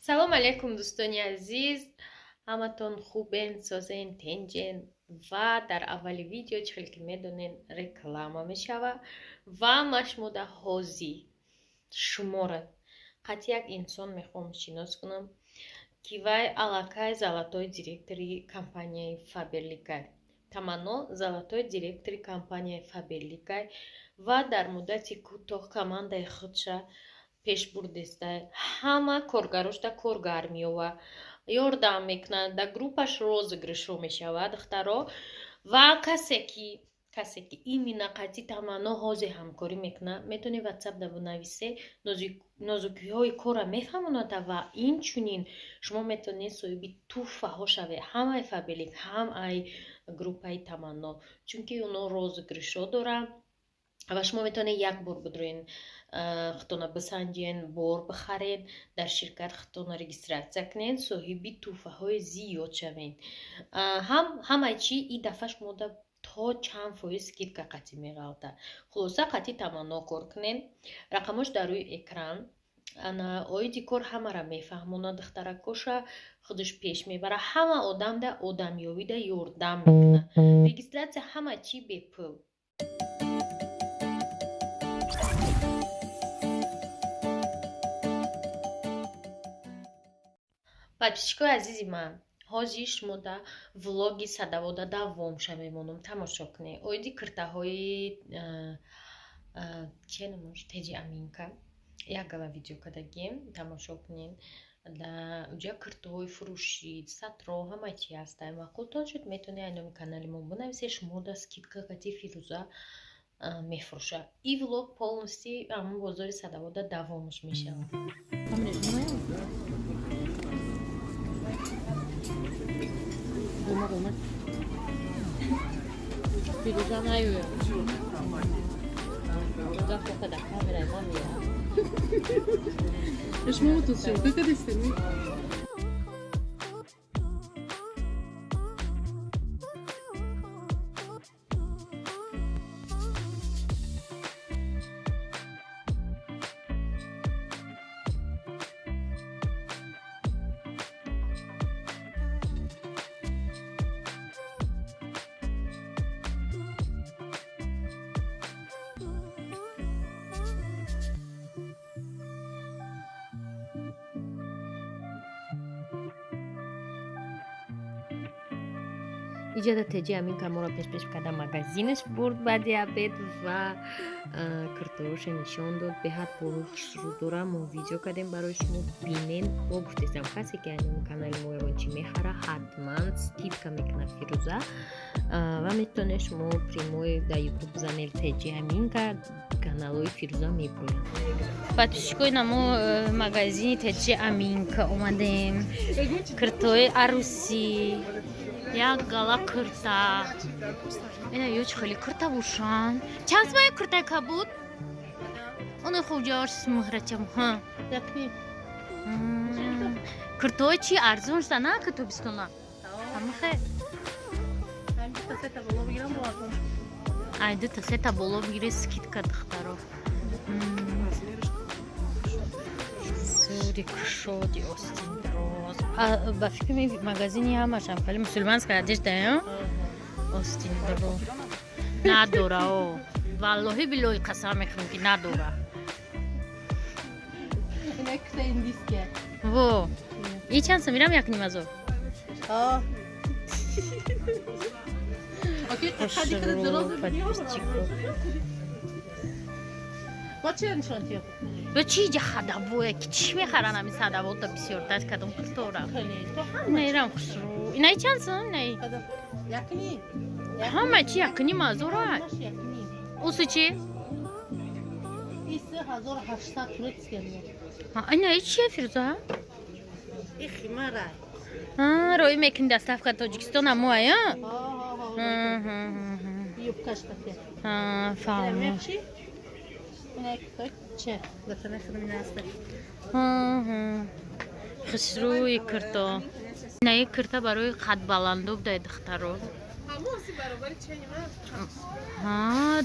салом алейкум дӯстони азиз, ҳаматон хубен, созен, тенҷен ва дар аввали видео чӣ хел ки медонен реклама мешава ва машмуда ҳози шуморо қатъи як инсон мехоҳам шинос кунам ки вай аллакай золотой директори компанияи Фаберликай, таманно золотой директори компанияи Фаберликай ва дар муддати кӯтоҳ командаи худша пеш бурдеста ҳама коргарошда коргар меёва ёрдам мекунад, дар группаш розыгрышро мешавад духтаро ва касе ки именно қатъи таманно ҳозе ҳамкорӣ мекунад метавони ватсап да бинависе, нозукиҳои корро мефаҳмонад ва инчунин шумо метавонед соҳиби тӯҳфаҳо шавед, ҳамаи Фаберлик, ҳамаи группаи таманно, чунки оно розыгришро доранд ва шумо метавонед як бор бидурен худтона бисанҷен, бор бихарен, дар ширкат худтона регистратсия кунед, соҳиби тӯҳфаҳои зиёд шавед. Ҳамаи чӣ ин дафъа шумода то чанд фоиз скидка қатъи меғалта. Хулоса қатъи таманно кор кунед. Рақамош дар рӯи экран. Оиди кор ҳамаро мефаҳмонад, духтаракоша худаш пеш мебара, ҳама одамда одамёвида ёрдам мекунад. Регистратсия ҳама чӣ бепул. подписчикои азизи ман, ҳозир шумо да влоги садавода давомша мемонам, тамошо кунед. оиди киртаҳои ченамош теҷи аминка як гала видео кардагем, тамошо кунед. Да уҷа киртаҳои фурӯшӣ, сатро ҳама чӣ ҳаста. мақултон шуд метавонед айноми канали мо бинависед, шумо да скидка қатъи фирӯза мефурӯша. ин влог полностью ҳамон бозори садавода давомш мешавад. Фирӯза наёяд. Завтра да камера намеяд. Шумо тут шо, как это стены? иҷода теҷи аминка моро пеш карда магазинаш бурд баъди абед ва киртаҳоша нишон дод. беҳад хушрӯ дорам. мо видео кардем барои шумо бинен. мо гуфтестам касе ки айноми канали мо ягончи мехара ҳатман скидка мекунад фирӯза ва метавонед шумо примои дар ютуб занед теҷи аминка, каналои фирӯза мебояд. подписчикои намо магазини теҷи аминка омадем. киртаҳои арӯсӣ, як гала кирта. Эна ё чӣ хеле кирта бошан. Чанд сомаи киртака буд? Оно хуҷаш муҳрачам. Ха. Киртаҳои чӣ арзон шуда на ки тобистона? Ҳамахе. Ай ду та сета боло бигири скидка духтаро. Зури кушоди остин дроз. Ба фикри магазини ҳамашам хеле мусулманская одежда, остин дроз. Надора о. Валлоҳи биллоҳи қасам мехӯрам ки надора. Ина кирта индийская. Во. И чанд сом? Мирам 1,5 А. Окей, хади кирд дроз подписчиков. Почем шонтиё? Бо чӣ ҷа хадавое ки чӣ мехаран ҳами садавота бисёр даст кадом киртора. Нерам хушрӯ. Инаи чанд сом? Инаи? Якни. Ҳама чӣ 1,5 Уси чӣ? И 3800 турецкий. Инаи чие фирӯза? И химара. Роӣ мекунӣ доставка Тоҷикистон ҳамо ая? Юбкашка те. Фаҳмам. хушрӯи кирто. Инаи кирта барои қадбаландоб дай духтаро.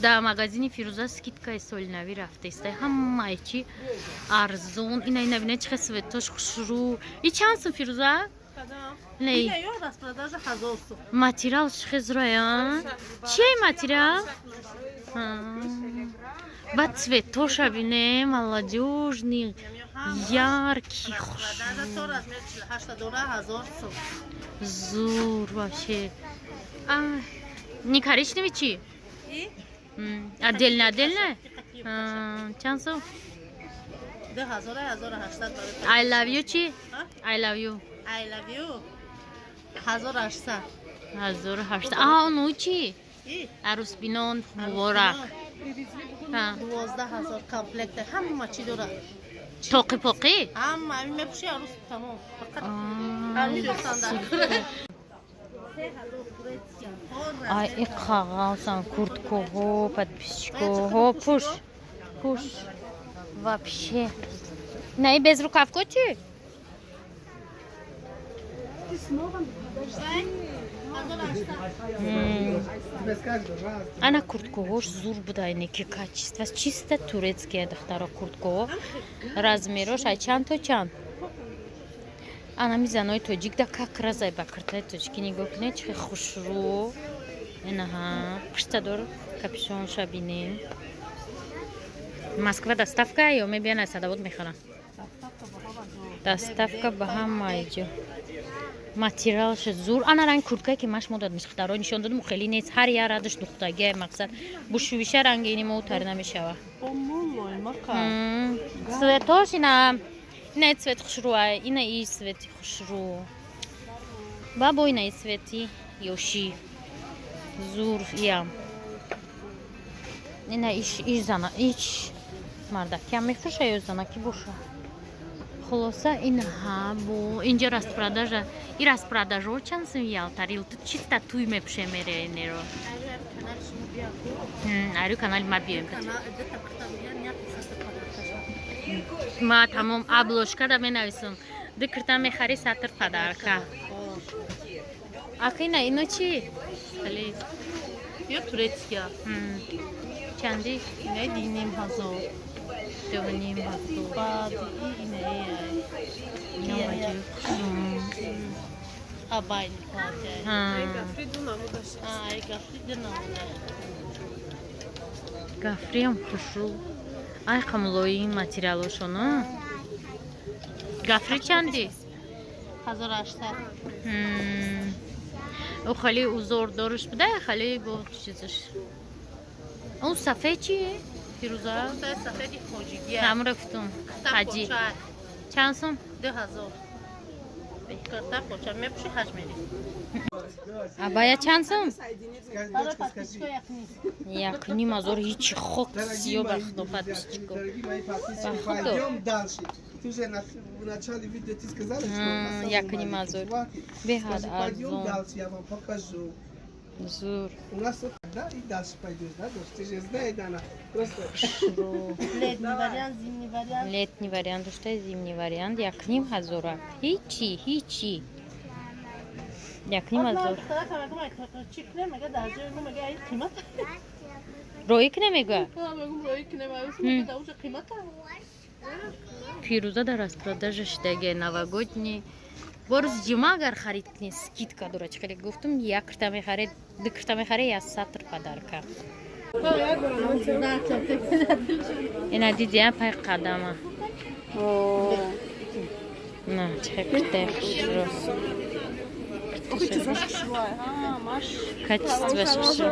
در مغازین فیروزه سکیتکای سولنوی رفته است. همه چی ارزون. اینا ببینید چه سویتاش خوش رو. این چند سو فیروزه؟ نه. یا راست پرداش 1000 سو. ماتریالش خزرایا. چیه ماتریال؟ بعد سویتاش ببینه молодежный яркий خوش. پرداش تو راست 82 1000 سو. زور باشه. نیکاریش نمیچی؟ دل نه؟ چند سو؟ 2000 1800 I love you چی؟ I love you. I love you 1800. 1800. اونو چی؟ عروس بینان مبارک. 12000 کامپلکت همه چی داره. توقی پاقی؟ همه میپوشی عروس تمام. فقط عروس استاندارد. Ай, и кагасан, куртку, подписчику, пуш. Вообще. На и без рукавку чи? Она куртку гош зур будай неки качество. Чисто турецкие дохтара куртку. Размерош ай чанд. Она мизаной тоджик да как разай бакртай точки нигоҳ кунед чӣ хушрӯ. Инаҳа қиштадор капюшон шабинем. Москва доставка ё мебиён аз Садовод мехонам? Доставка ба ҳамаи ҷо. Материалш зур. Ана ранг курткае ки маш модад мисхтаро нишон додам хеле нест. Ҳар ярадаш духтагия мақсад бушвиша рангини мо утар намешава. Цветош ина ина цвет хушрӯ, ина и цвети хушрӯ. Бабо ина и цвети ёши. Зур ям. Ина иш зана, иш мардакиам мефруша ё занаки боша. Холоса инҳа бо инҷа распродажа. И распродажо чанд сум ялтарил. Ту чиста туй мепушемере неро. Арю канали ма биём. Ма тамом обложка да менависам. Дикрта мехари сатр падарка. Акина ино чи? Али. Я турецкия. Чанди? Ина 2500. 2500. Бад ина. Абай платя. Ай гафри дунамуда. Гафриам хушрӯ. Ай қамлои материалошона. Гафри чанди? 1800. О хали узордориш буда, хали бо чизаш. Он сафед чие? Фируза? Сафеди хоҷигия. Ҳамра гуфтум. Ҳаҷи. Чанд сум? 2000. Карта поча мепуши ҳаҷмери. Абая чанд сум? Ара подписчико якни. Якни мазор ҳичи хок сиё бахто подписчико. Бахто. Ты уже в начале видео ты сказала, что якни мазор. Беҳад арзон. Дальше я вам покажу. Зур. У нас да и дальше пойдешь, да? Ты же знаешь, Дана. Просто Летний вариант, зимний вариант. Летний вариант, что зимний вариант. Якним ҳазора. Ҳичи. Якним ҳазор. Роик намега? Фируза да распродажа шдаги новогодний. Борус ҷума агар харид кунед скидка дорад. Хеле гуфтум якрта мехаред, дикрта мехаре я сатр падарка. Ина дидия пай қадама. На, чекрта хушро. Качество шушро.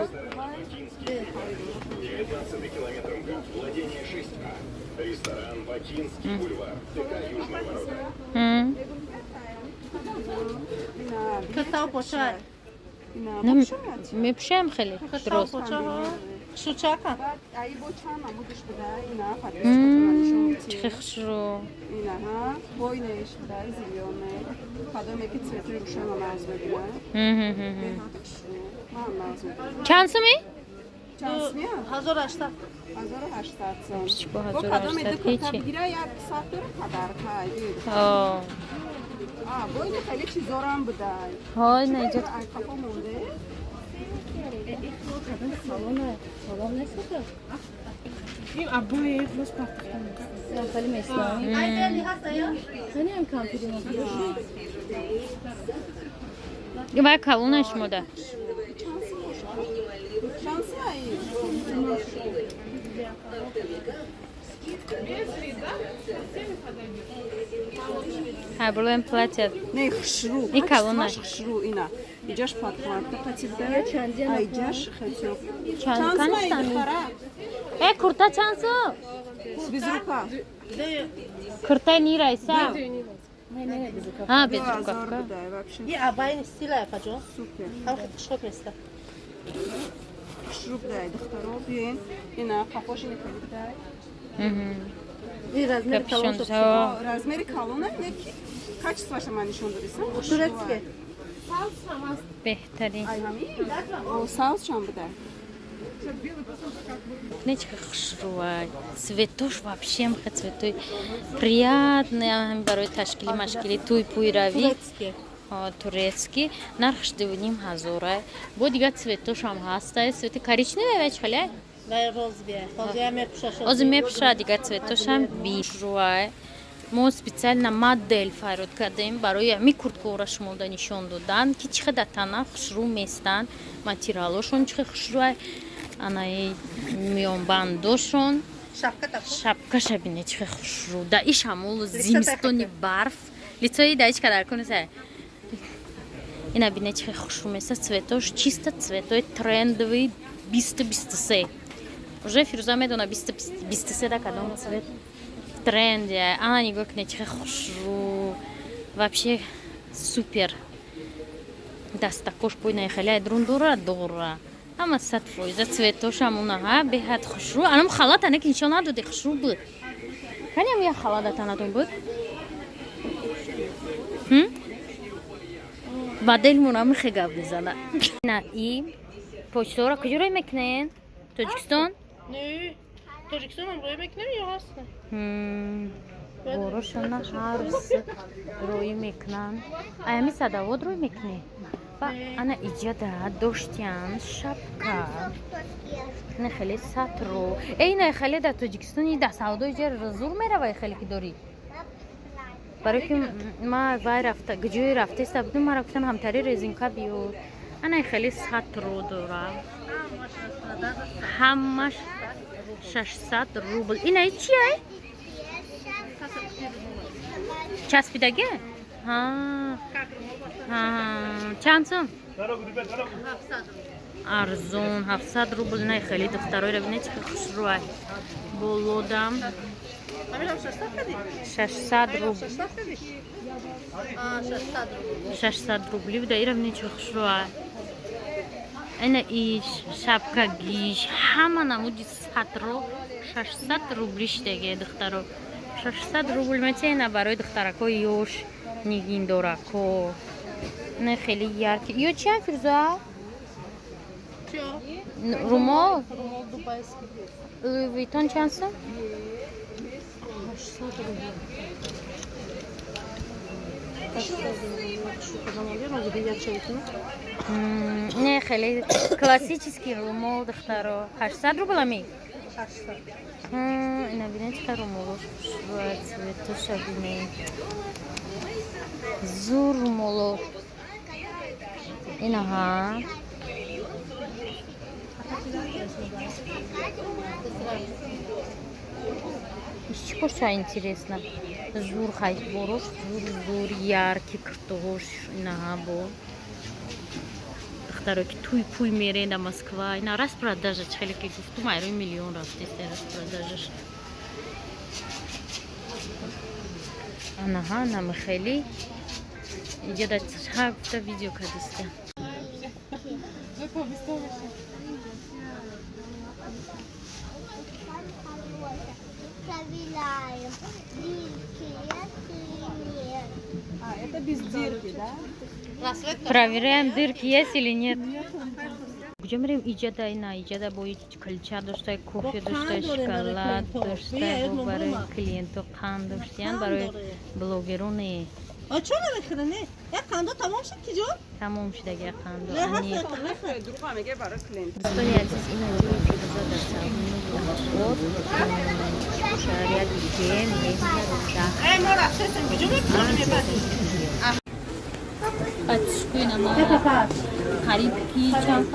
20 километров к владение 6А. Ресторан Бакинский бульвар. ТК Южные ворота. Катау поча. Мепшем хеле. Катау поча. Шучака. Ай бочана будеш буда ина фадеш Чхе хушро. ина ха бойнеш буда зилёне фадоме ки цвети рушана назбегина Чанд суми? чансмия 1800. 1800 сом Пичко бо фадоме 1800 дикота ҳичи. бигира як сатор падарка айди О. бойне хеле чизорам будай Ҳой наҷот. ай капо монде این عبای فلوس پرتختن Bak kalın moda. Şansı iyi. Hablujem платят. Не, хшру. И колонна. Хшру, ина. Идешь под кварту, хотите, а идешь, хотел. Эй, курта чансу? Без рука. Курта нирайса? А, без Да, рукавка. зорбу дай, вообще. یه عبای стиля yapacağım. Супер. Hem şok mesela. Хшру дай, докторов, блин. Ина, похоже на дай. Bir razmer Капюшон. kalın Всё. Размеры колонны, качество шамани шондырисам. Турецкий. Бехтарин. Айнами? О, соус шамбу дай. Кнечка хшруай. Цветош вообще мха цветой. Приятный. Барой ташкили машкили. Туй пуйрави. Турецкий. Турецкий. Нархш дивним хазорай. Бо дига цветош ам хастай. Цветы коричневые veç халяй. Ve rozbiye. Rozbiye mepşaşo. Озме пша дига цветош ам бишруай. Мо специально модель фарод кардем барои ми курткора шумода нишон додан ки чихе датана хушру местан материалошон чихе хушруай анаи миёнбандошон Şapka tak. шапка шабине чихе хушру да и шамул зимистони барф лицои да ич кадар кунуса ина бине чихе хушру места цветош чисто цветой трендовый 2023 уже фируза медона 2023 да кадом цвет тренде, она не гукнет хушру. Вообще супер. Даст також пойна халяй друндура дора. Ама сатфой за цветош амуна бехат хушру. Анам халат анек ничего надо де хушру буд. Каням я халада танадон буд. Модель мунам хега бизана. На и почтора кujura meknen? Tojikiston? Ne? Tojikistan buraya beklemiyor aslında. Борошона ҳарс рӯй мекунанд. Аями садовод рӯй мекунӣ. Ва ана иҷода доштиян шапка. Не хеле сатро. Эй не хеле дар Тоҷикистони да савдо иҷа зур меравай хеле ки дорӣ. Барои ки ма вай рафта ҷои рафтаиста будум мара гуфтан ҳамтари резинка биёр. Ана хеле сатро дора. Ҳамаш 600 рубл. Ина чие? Часпидаги? Чанд сум? Арзон 700 рубл. Ина хеле духтароиро бинед ки хушруай. Болодам 600 рубл. 600 рублів да іра бинед ки хушруай. Ина иш шапка гиш ҳама намуди сатро 600 рублиш деге духтаро 600 рубл метена барои духтаракои ёш нигиндорако не хеле ярки ё чи ам фирза румол Луи Виттон чанд сум 800 рублей. не хеле классический румол духтаро 800 рубл ами 800. ина бинед ка румолош цветоша бинед зур румоло инаҳа Чикоша интересно. Зур хайборош, зур яркий картош, инаҳа бо. Духтаро ки туй пуй меренда Москва, ина распродажа хеле ки гуфтум айрои миллион рафтеста распродажаш. Анаҳа нама хеле иҷода ҳа гуфта видео кардиста. Это без дырки, да? Проверяем, дырки есть или нет. Где мы иджада ина, иджада боит кальча доштай, кофе доштай, шоколад доштай, барои клиенту кан доштаян, барои блогеруни چون نمیخوره نه یک قندو تمام شد کی جان تمام شده دیگه قندو نه انی نخوره دروغ میگه برای کلینت دوستان عزیز این انجام فیروزا در صابون خود شریعت دیگه قریب کی چند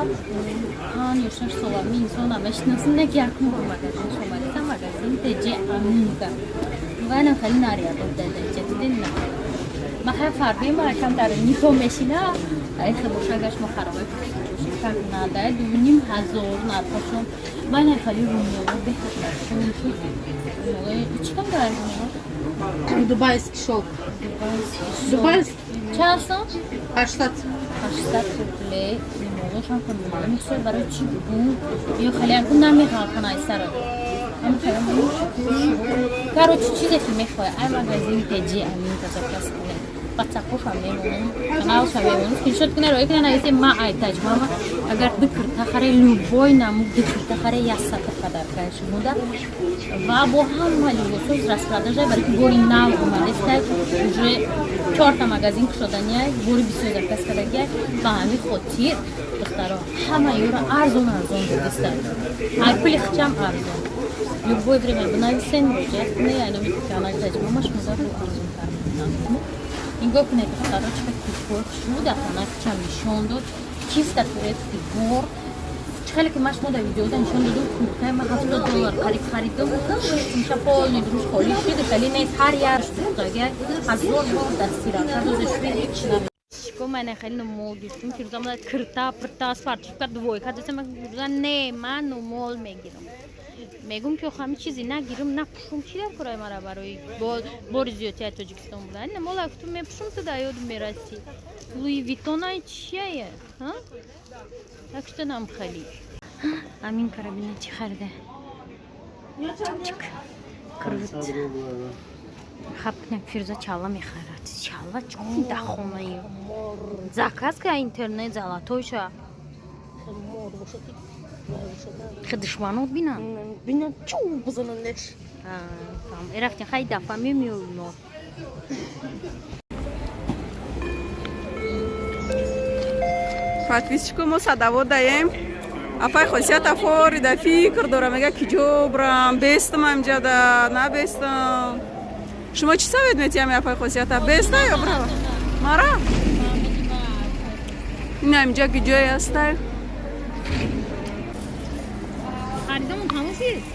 ها یوشش صبح می انسان همش نسیم نگیرکن با مگزین شماره تا مگزین تجی امونگا و نه خیلی نریاد داده جدیدن نه ما خیلی فربی ما کم در نیکو میشینه این خبرشگرش ما خرابه کشید کم نده 2,500 نرفاشون ما نه خیلی رومیو بهتر شد چیکار داریم دوبایسکی شو دوبایسکی چند سال 800 روبله نموشم کنم میشه برای چی بود یا خیلی هم نمیخواد کنه از سر هم خیلی کارو چیزی که میخواد ای مگزین تجی امین تذکر کنه بچه خوش هم میمونم کنالش هم میمونم سکرینشات کنه روی کنه نویسی ما ای تجمع اگر دکر تخره لوبای نمود دکر تخره یاسا تقدر کش بوده و با هم مالی وسوز راست پرداشه برای که بوری ناو اومده است 4 تا مگزین شدنیه بوری 20 کس کردگی با همین خودتیر دخترها همه یورا ارزون بودست ای پلی خچم ارزون любое время بنویسین روجه نه یعنی میتونن تجربهش مزار رو ارزون کردن اینگاه کنه دخترها چقدر خوش شده خانه خچم نشون داد چیز تطوریت دیگور خیلی که مش مده ویدیو دا نشون دادم کوکه ما $70 قریب خریدم میشه پول ندروش خالی شده خیلی نیست هر یارش دختاگه $1000 دستی را کردوزش یک شنم شکو من خیلی نمول گیستم که روزا مده کرتا پرتا سپارتش کرد دوی که دستم روزا نه من نمول میگیرم میگم که همه چیزی نگیرم نپوشم چی در کرای مرا برای بار زیادی تاجیکستان بودن نمول افتم میپوشم تو دایود میرسی لوی ویتونای چیه ها اکشتنم خیلی امین کربینه چی خرده چک کروت خب کنک فیروزا چالا میخرد چالا چون دخونه ای زکاز که اینترنت زلاتویشه خیلی دشمنات بینن بینن چون بزننش tamam رفتیم خیلی دفعه میمیونم подписчику мо садавод даем афай хосият афори да фикр дорам мега ки ҷобрам бестам амҷада набестам шумо чӣ савед метиҳам афай хосията беста ё брава мара ин амҷа ки ҷое ҳастай خریدمون تموم شد